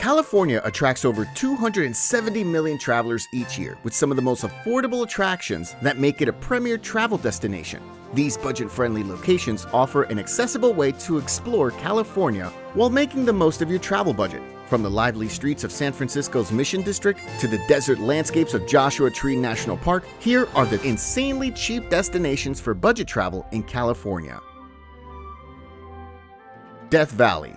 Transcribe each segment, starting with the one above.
California attracts over 270 million travelers each year, with some of the most affordable attractions that make it a premier travel destination. These budget-friendly locations offer an accessible way to explore California while making the most of your travel budget. From the lively streets of San Francisco's Mission District to the desert landscapes of Joshua Tree National Park, here are the insanely cheap destinations for budget travel in California. Death Valley.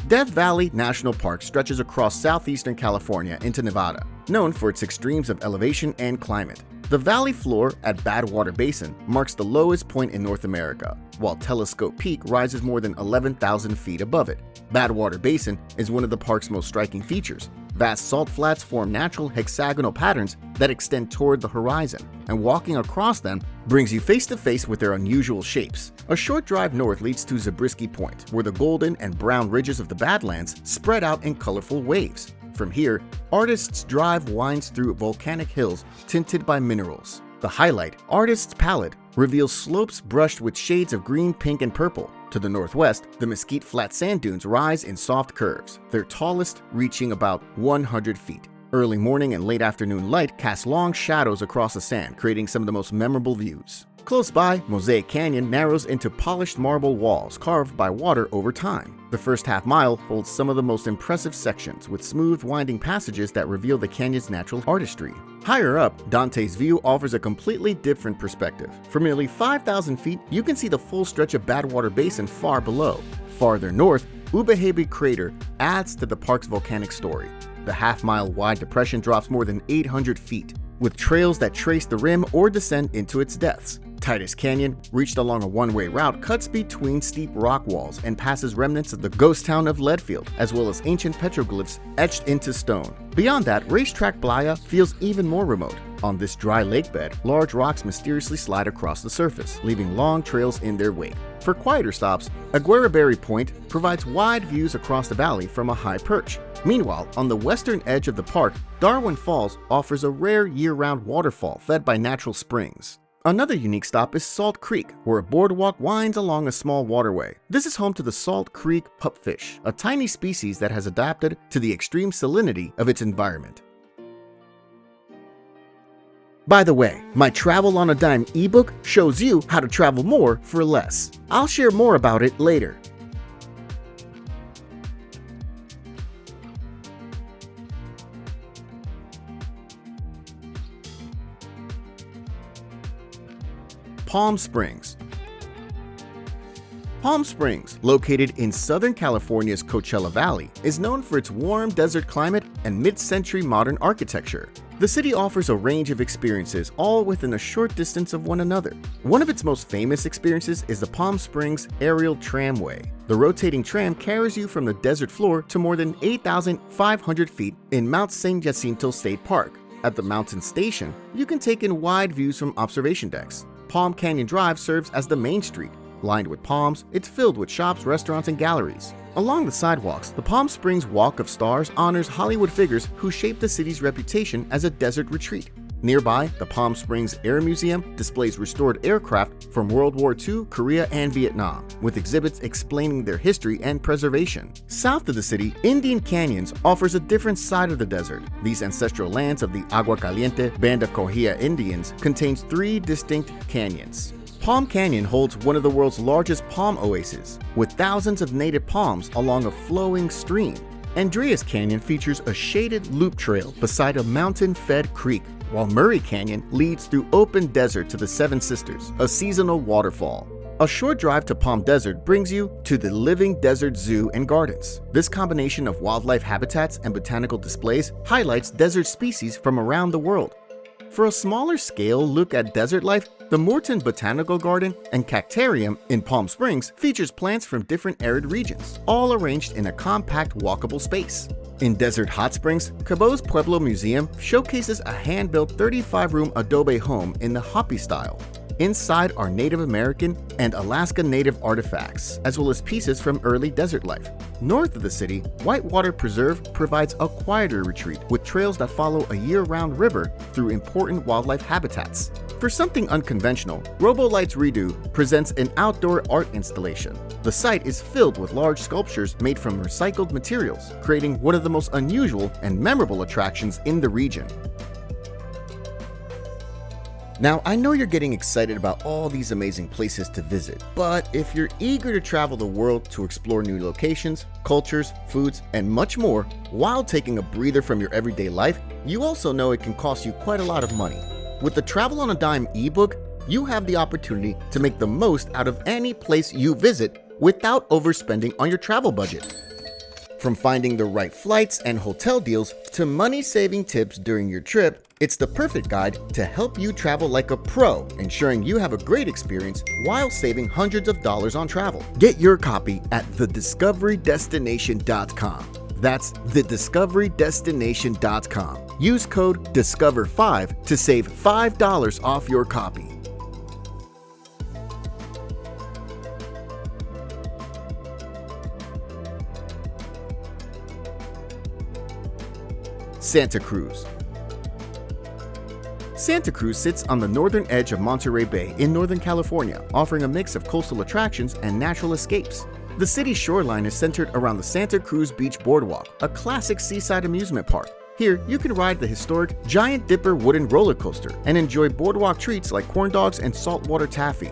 Death Valley National Park stretches across southeastern California into Nevada, known for its extremes of elevation and climate. The valley floor at Badwater Basin marks the lowest point in North America, while Telescope Peak rises more than 11,000 feet above it. Badwater Basin is one of the park's most striking features. Vast salt flats form natural hexagonal patterns that extend toward the horizon, and walking across them brings you face to face with their unusual shapes. A short drive north leads to Zabriskie Point, where the golden and brown ridges of the Badlands spread out in colorful waves. From here, Artist's Drive winds through volcanic hills tinted by minerals. The highlight, Artist's Palette, reveals slopes brushed with shades of green, pink, and purple. To the northwest, the Mesquite Flat sand dunes rise in soft curves, their tallest reaching about 100 feet. Early morning and late afternoon light cast long shadows across the sand, creating some of the most memorable views. Close by, Mosaic Canyon narrows into polished marble walls carved by water over time. The first half mile holds some of the most impressive sections, with smooth, winding passages that reveal the canyon's natural artistry. Higher up, Dante's View offers a completely different perspective. From nearly 5,000 feet, you can see the full stretch of Badwater Basin far below. Farther north, Ubehebe Crater adds to the park's volcanic story. The half-mile wide depression drops more than 800 feet, with trails that trace the rim or descend into its depths. Titus Canyon, reached along a one-way route, cuts between steep rock walls and passes remnants of the ghost town of Leadfield, as well as ancient petroglyphs etched into stone. Beyond that, Racetrack Playa feels even more remote. On this dry lake bed, large rocks mysteriously slide across the surface, leaving long trails in their wake. For quieter stops, Aguaraberry Point provides wide views across the valley from a high perch. Meanwhile, on the western edge of the park, Darwin Falls offers a rare year-round waterfall fed by natural springs. Another unique stop is Salt Creek, where a boardwalk winds along a small waterway. This is home to the Salt Creek pupfish, a tiny species that has adapted to the extreme salinity of its environment. By the way, my Travel on a Dime ebook shows you how to travel more for less. I'll share more about it later. Palm Springs. Palm Springs, located in Southern California's Coachella Valley, is known for its warm desert climate and mid-century modern architecture. The city offers a range of experiences, all within a short distance of one another. One of its most famous experiences is the Palm Springs Aerial Tramway. The rotating tram carries you from the desert floor to more than 8,500 feet in Mount San Jacinto State Park. At the mountain station, you can take in wide views from observation decks. Palm Canyon Drive serves as the main street. Lined with palms, it's filled with shops, restaurants, and galleries. Along the sidewalks, the Palm Springs Walk of Stars honors Hollywood figures who shaped the city's reputation as a desert retreat. Nearby, the Palm Springs Air Museum displays restored aircraft from World War II, Korea, and Vietnam, with exhibits explaining their history and preservation. South of the city, Indian Canyons offers a different side of the desert. These ancestral lands of the Agua Caliente Band of Coahia Indians contains 3 distinct canyons. Palm Canyon holds one of the world's largest palm oases, with thousands of native palms along a flowing stream. Andreas Canyon features a shaded loop trail beside a mountain-fed creek, while Murray Canyon leads through open desert to the Seven Sisters, a seasonal waterfall. A short drive to Palm Desert brings you to the Living Desert Zoo and Gardens. This combination of wildlife habitats and botanical displays highlights desert species from around the world. For a smaller scale look at desert life, the Morton Botanical Garden and Cactarium in Palm Springs features plants from different arid regions, all arranged in a compact walkable space. In Desert Hot Springs, Cabot's Pueblo Museum showcases a hand-built 35-room adobe home in the Hopi style. Inside are Native American and Alaska Native artifacts, as well as pieces from early desert life. North of the city, Whitewater Preserve provides a quieter retreat with trails that follow a year-round river through important wildlife habitats. For something unconventional, RoboLights Redo presents an outdoor art installation. The site is filled with large sculptures made from recycled materials, creating one of the most unusual and memorable attractions in the region. Now, I know you're getting excited about all these amazing places to visit, but if you're eager to travel the world to explore new locations, cultures, foods, and much more, while taking a breather from your everyday life, you also know it can cost you quite a lot of money. With the Travel on a Dime ebook, you have the opportunity to make the most out of any place you visit without overspending on your travel budget. From finding the right flights and hotel deals to money-saving tips during your trip, it's the perfect guide to help you travel like a pro, ensuring you have a great experience while saving hundreds of dollars on travel. Get your copy at thediscoverydestination.com. That's thediscoverydestination.com. Use code DISCOVER5 to save $5 off your copy. Santa Cruz. Santa Cruz sits on the northern edge of Monterey Bay in Northern California, offering a mix of coastal attractions and natural escapes. The city's shoreline is centered around the Santa Cruz Beach Boardwalk, a classic seaside amusement park. Here, you can ride the historic Giant Dipper wooden roller coaster and enjoy boardwalk treats like corn dogs and saltwater taffy.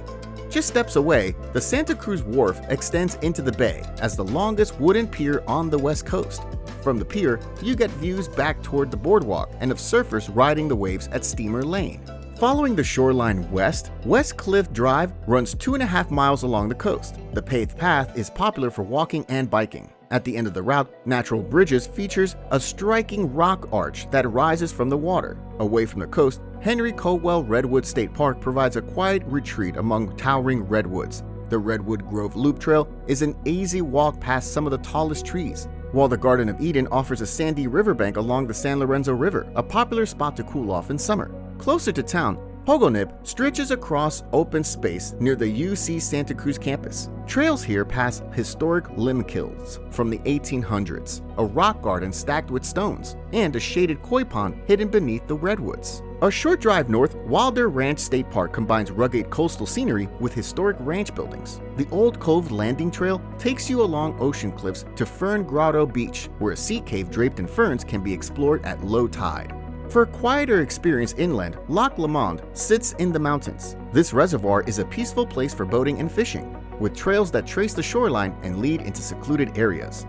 Just steps away, the Santa Cruz Wharf extends into the bay as the longest wooden pier on the West Coast. From the pier, you get views back toward the boardwalk and of surfers riding the waves at Steamer Lane. Following the shoreline west, West Cliff Drive runs 2.5 miles along the coast. The paved path is popular for walking and biking. At the end of the route, Natural Bridges features a striking rock arch that rises from the water. Away from the coast, Henry Cowell Redwood State Park provides a quiet retreat among towering redwoods. The Redwood Grove Loop Trail is an easy walk past some of the tallest trees, while the Garden of Eden offers a sandy riverbank along the San Lorenzo River, a popular spot to cool off in summer. Closer to town, Pogonip stretches across open space near the UC Santa Cruz campus. Trails here pass historic limekilns from the 1800s, a rock garden stacked with stones, and a shaded koi pond hidden beneath the redwoods. A short drive north, Wilder Ranch State Park combines rugged coastal scenery with historic ranch buildings. The Old Cove Landing Trail takes you along ocean cliffs to Fern Grotto Beach, where a sea cave draped in ferns can be explored at low tide. For a quieter experience inland, Lac Lamond sits in the mountains. This reservoir is a peaceful place for boating and fishing, with trails that trace the shoreline and lead into secluded areas.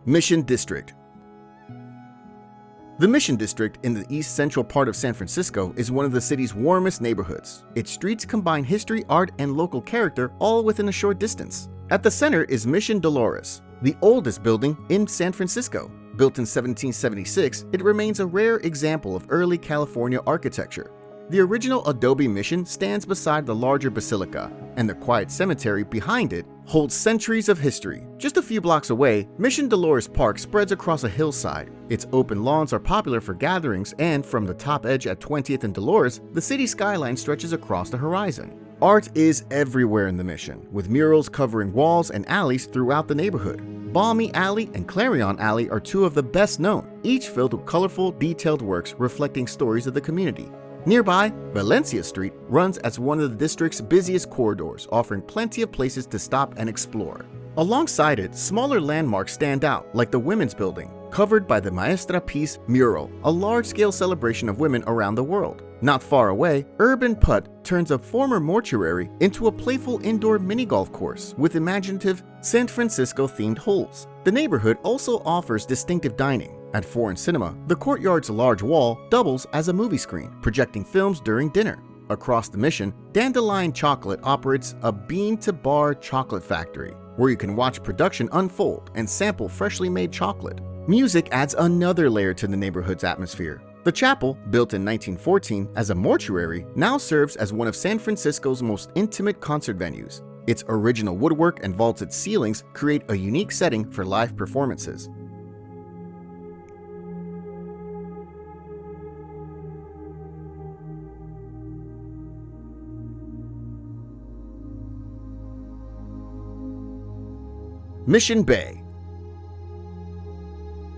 Mission District. The Mission District in the east central part of San Francisco is one of the city's warmest neighborhoods. Its streets combine history, art, and local character all within a short distance. At the center is Mission Dolores, the oldest building in San Francisco. Built in 1776, it remains a rare example of early California architecture. The original adobe mission stands beside the larger basilica, and the quiet cemetery behind it holds centuries of history. Just a few blocks away, Mission Dolores Park spreads across a hillside. Its open lawns are popular for gatherings, and from the top edge at 20th and Dolores, the city skyline stretches across the horizon. Art is everywhere in the Mission, with murals covering walls and alleys throughout the neighborhood. Balmy Alley and Clarion Alley are two of the best known, each filled with colorful, detailed works reflecting stories of the community. Nearby, Valencia Street runs as one of the district's busiest corridors, offering plenty of places to stop and explore. Alongside it, smaller landmarks stand out, like the Women's Building, covered by the Maestra Peace mural, a large-scale celebration of women around the world. Not far away, Urban Putt turns a former mortuary into a playful indoor mini-golf course with imaginative San Francisco-themed holes. The neighborhood also offers distinctive dining. At Foreign Cinema, the courtyard's large wall doubles as a movie screen, projecting films during dinner. Across the Mission, Dandelion Chocolate operates a bean-to-bar chocolate factory, where you can watch production unfold and sample freshly made chocolate. Music adds another layer to the neighborhood's atmosphere. The chapel, built in 1914 as a mortuary, now serves as one of San Francisco's most intimate concert venues. Its original woodwork and vaulted ceilings create a unique setting for live performances. Mission Bay.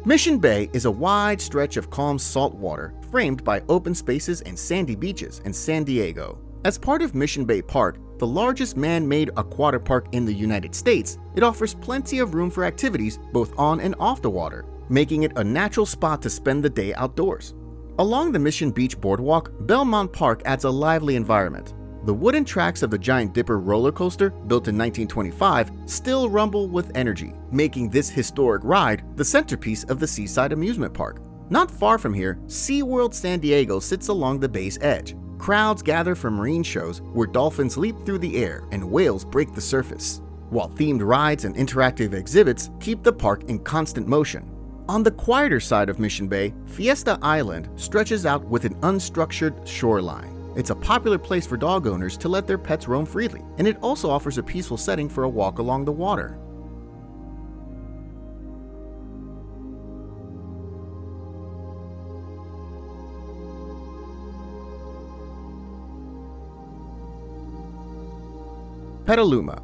Mission Bay is a wide stretch of calm salt water framed by open spaces and sandy beaches in San Diego. As part of Mission Bay Park, the largest man-made aquatic park in the United States, it offers plenty of room for activities both on and off the water, making it a natural spot to spend the day outdoors. Along the Mission Beach Boardwalk, Belmont Park adds a lively environment. The wooden tracks of the Giant Dipper roller coaster, built in 1925, still rumble with energy, making this historic ride the centerpiece of the Seaside Amusement Park. Not far from here, SeaWorld San Diego sits along the bay's edge. Crowds gather for marine shows where dolphins leap through the air and whales break the surface, while themed rides and interactive exhibits keep the park in constant motion. On the quieter side of Mission Bay, Fiesta Island stretches out with an unstructured shoreline. It's a popular place for dog owners to let their pets roam freely, and it also offers a peaceful setting for a walk along the water. Petaluma.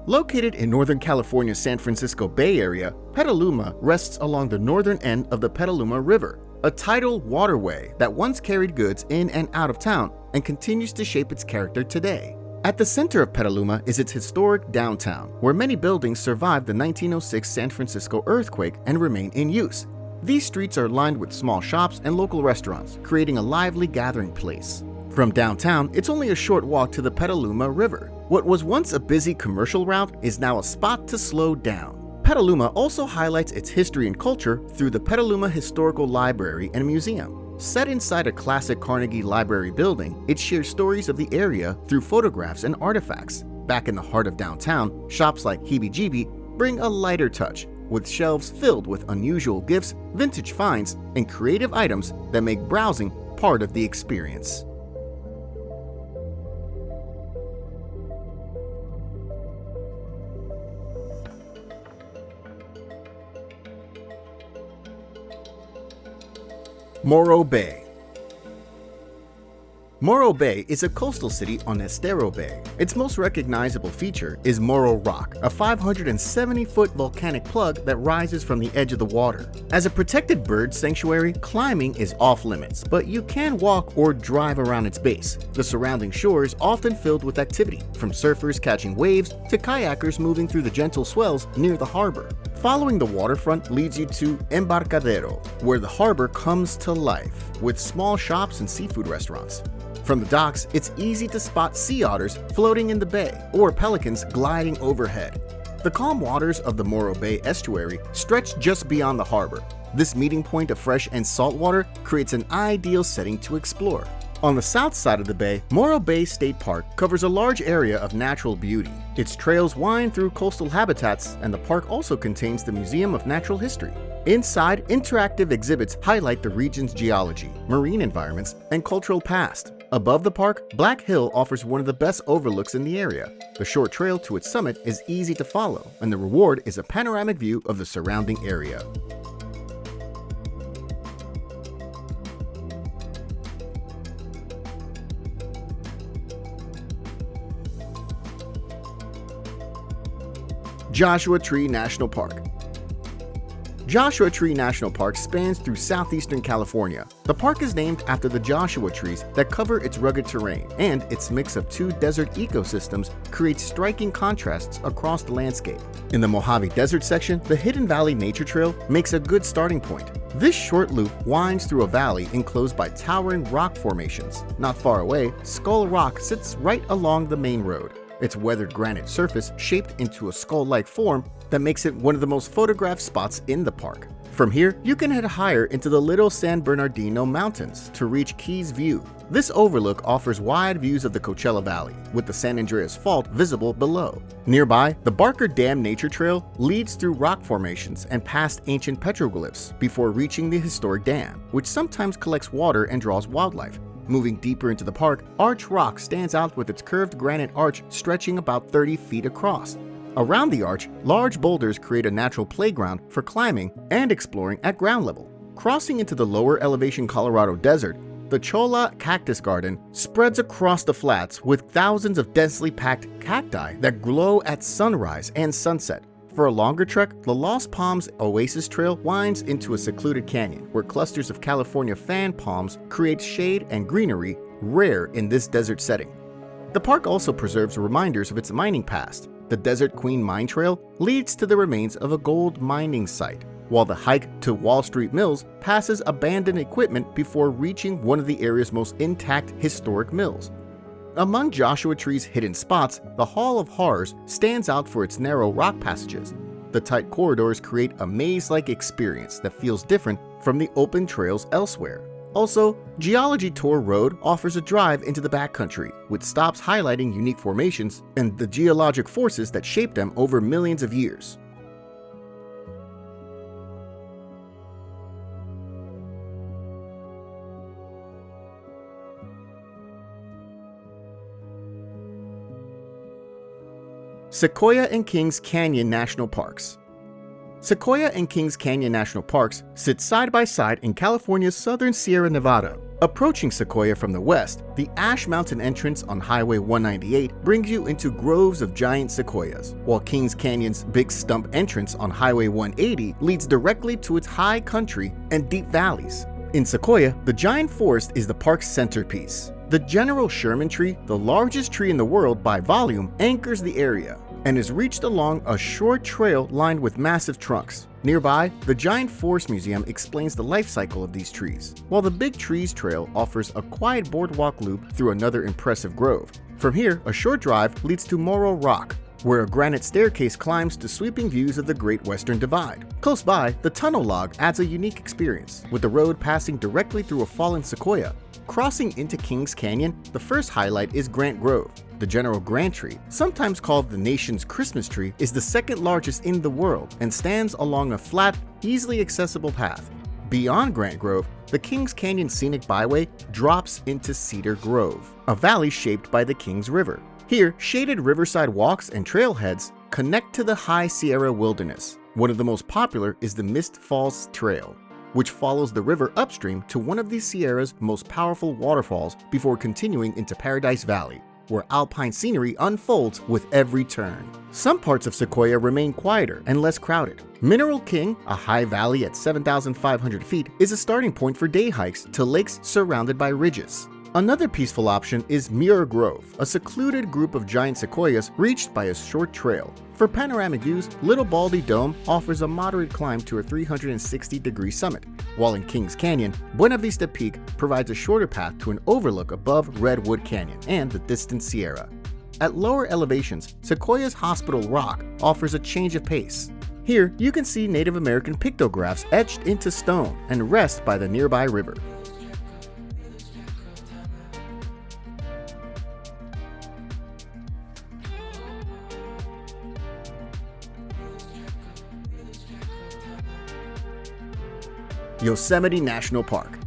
Located in Northern California's San Francisco Bay Area, Petaluma rests along the northern end of the Petaluma River, a tidal waterway that once carried goods in and out of town and continues to shape its character today. At the center of Petaluma is its historic downtown, where many buildings survived the 1906 San Francisco earthquake and remain in use. These streets are lined with small shops and local restaurants, creating a lively gathering place. From downtown, it's only a short walk to the Petaluma River. What was once a busy commercial route is now a spot to slow down. Petaluma also highlights its history and culture through the Petaluma Historical Library and Museum. Set inside a classic Carnegie Library building, it shares stories of the area through photographs and artifacts. Back in the heart of downtown, shops like Heebie-Jeebie bring a lighter touch, with shelves filled with unusual gifts, vintage finds, and creative items that make browsing part of the experience. Morro Bay. Morro Bay is a coastal city on Estero Bay. Its most recognizable feature is Morro Rock, a 570-foot volcanic plug that rises from the edge of the water. As a protected bird sanctuary, climbing is off-limits, but you can walk or drive around its base. The surrounding shore is often filled with activity, from surfers catching waves to kayakers moving through the gentle swells near the harbor. Following the waterfront leads you to Embarcadero, where the harbor comes to life, with small shops and seafood restaurants. From the docks, it's easy to spot sea otters floating in the bay or pelicans gliding overhead. The calm waters of the Morro Bay estuary stretch just beyond the harbor. This meeting point of fresh and salt water creates an ideal setting to explore. On the south side of the bay, Morro Bay State Park covers a large area of natural beauty. Its trails wind through coastal habitats, and the park also contains the Museum of Natural History. Inside, interactive exhibits highlight the region's geology, marine environments, and cultural past. Above the park, Black Hill offers one of the best overlooks in the area. The short trail to its summit is easy to follow, and the reward is a panoramic view of the surrounding area. Joshua Tree National Park. Joshua Tree National Park spans through southeastern California. The park is named after the Joshua trees that cover its rugged terrain, and its mix of two desert ecosystems creates striking contrasts across the landscape. In the Mojave Desert section, the Hidden Valley Nature Trail makes a good starting point. This short loop winds through a valley enclosed by towering rock formations. Not far away, Skull Rock sits right along the main road. Its weathered granite surface shaped into a skull-like form that makes it one of the most photographed spots in the park. From here, you can head higher into the Little San Bernardino Mountains to reach Keys View. This overlook offers wide views of the Coachella Valley, with the San Andreas Fault visible below. Nearby, the Barker Dam Nature Trail leads through rock formations and past ancient petroglyphs before reaching the historic dam, which sometimes collects water and draws wildlife. Moving deeper into the park, Arch Rock stands out with its curved granite arch stretching about 30 feet across. Around the arch, large boulders create a natural playground for climbing and exploring at ground level. Crossing into the lower elevation Colorado Desert, the Cholla Cactus Garden spreads across the flats with thousands of densely packed cacti that glow at sunrise and sunset. For a longer trek, the Lost Palms Oasis Trail winds into a secluded canyon where clusters of California fan palms create shade and greenery rare in this desert setting. The park also preserves reminders of its mining past. The Desert Queen Mine Trail leads to the remains of a gold mining site, while the hike to Wall Street Mills passes abandoned equipment before reaching one of the area's most intact historic mills. Among Joshua Tree's hidden spots, the Hall of Horrors stands out for its narrow rock passages. The tight corridors create a maze-like experience that feels different from the open trails elsewhere. Also, Geology Tour Road offers a drive into the backcountry, with stops highlighting unique formations and the geologic forces that shape them over millions of years. Sequoia and Kings Canyon National Parks. Sequoia and Kings Canyon National Parks sit side by side in California's southern Sierra Nevada. Approaching Sequoia from the west, the Ash Mountain entrance on Highway 198 brings you into groves of giant sequoias, while Kings Canyon's Big Stump entrance on Highway 180 leads directly to its high country and deep valleys. In Sequoia, the giant forest is the park's centerpiece. The General Sherman tree, the largest tree in the world by volume, anchors the area and is reached along a short trail lined with massive trunks. Nearby, the Giant Forest Museum explains the life cycle of these trees, while the Big Trees Trail offers a quiet boardwalk loop through another impressive grove. From here, a short drive leads to Morro Rock, where a granite staircase climbs to sweeping views of the Great Western Divide. Close by, the tunnel log adds a unique experience, with the road passing directly through a fallen sequoia. Crossing into Kings Canyon, the first highlight is Grant Grove. The General Grant tree, sometimes called the nation's Christmas tree, is the second largest in the world and stands along a flat, easily accessible path. Beyond Grant Grove, the Kings Canyon Scenic Byway drops into Cedar Grove, a valley shaped by the Kings River. Here, shaded riverside walks and trailheads connect to the High Sierra Wilderness. One of the most popular is the Mist Falls Trail, which follows the river upstream to one of the Sierra's most powerful waterfalls before continuing into Paradise Valley, where alpine scenery unfolds with every turn. Some parts of Sequoia remain quieter and less crowded. Mineral King, a high valley at 7,500 feet, is a starting point for day hikes to lakes surrounded by ridges. Another peaceful option is Muir Grove, a secluded group of giant sequoias reached by a short trail. For panoramic views, Little Baldy Dome offers a moderate climb to a 360-degree summit, while in Kings Canyon, Buena Vista Peak provides a shorter path to an overlook above Redwood Canyon and the distant Sierra. At lower elevations, Sequoia's Hospital Rock offers a change of pace. Here, you can see Native American pictographs etched into stone and rest by the nearby river. Yosemite National Park.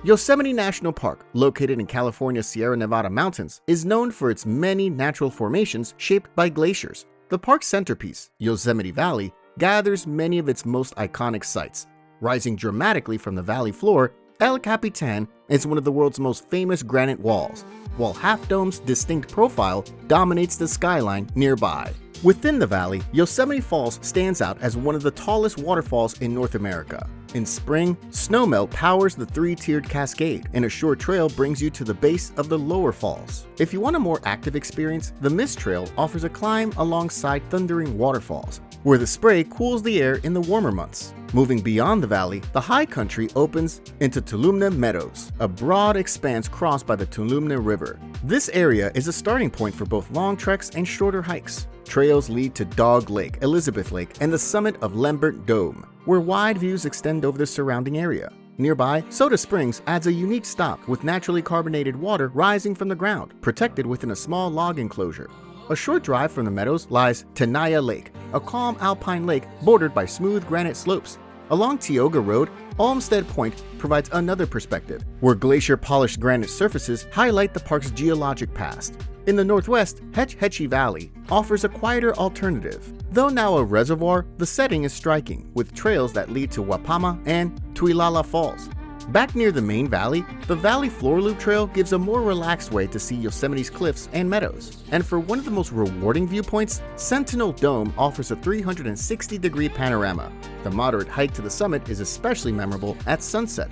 Yosemite National Park, located in California's Sierra Nevada mountains, is known for its many natural formations shaped by glaciers. The park's centerpiece, Yosemite Valley, gathers many of its most iconic sights. Rising dramatically from the valley floor, El Capitan is one of the world's most famous granite walls, while Half Dome's distinct profile dominates the skyline nearby. Within the valley, Yosemite Falls stands out as one of the tallest waterfalls in North America. In spring, snowmelt powers the three-tiered cascade, and a short trail brings you to the base of the lower falls. If you want a more active experience, the Mist Trail offers a climb alongside thundering waterfalls, where the spray cools the air in the warmer months. Moving beyond the valley, the high country opens into Tuolumne Meadows, a broad expanse crossed by the Tuolumne River. This area is a starting point for both long treks and shorter hikes. Trails lead to Dog Lake, Elizabeth Lake, and the summit of Lambert Dome, where wide views extend over the surrounding area. Nearby, Soda Springs adds a unique stop with naturally carbonated water rising from the ground, protected within a small log enclosure. A short drive from the meadows lies Tenaya Lake, a calm alpine lake bordered by smooth granite slopes. Along Tioga Road, Olmsted Point provides another perspective, where glacier-polished granite surfaces highlight the park's geologic past. In the northwest, Hetch Hetchy Valley offers a quieter alternative. Though now a reservoir, the setting is striking, with trails that lead to Wapama and Tuilala Falls. Back near the main valley, the Valley Floor Loop Trail gives a more relaxed way to see Yosemite's cliffs and meadows. And for one of the most rewarding viewpoints, Sentinel Dome offers a 360-degree panorama. The moderate hike to the summit is especially memorable at sunset.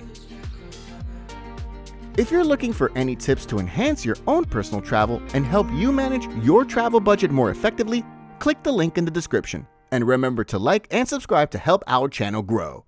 If you're looking for any tips to enhance your own personal travel and help you manage your travel budget more effectively, click the link in the description. And remember to like and subscribe to help our channel grow.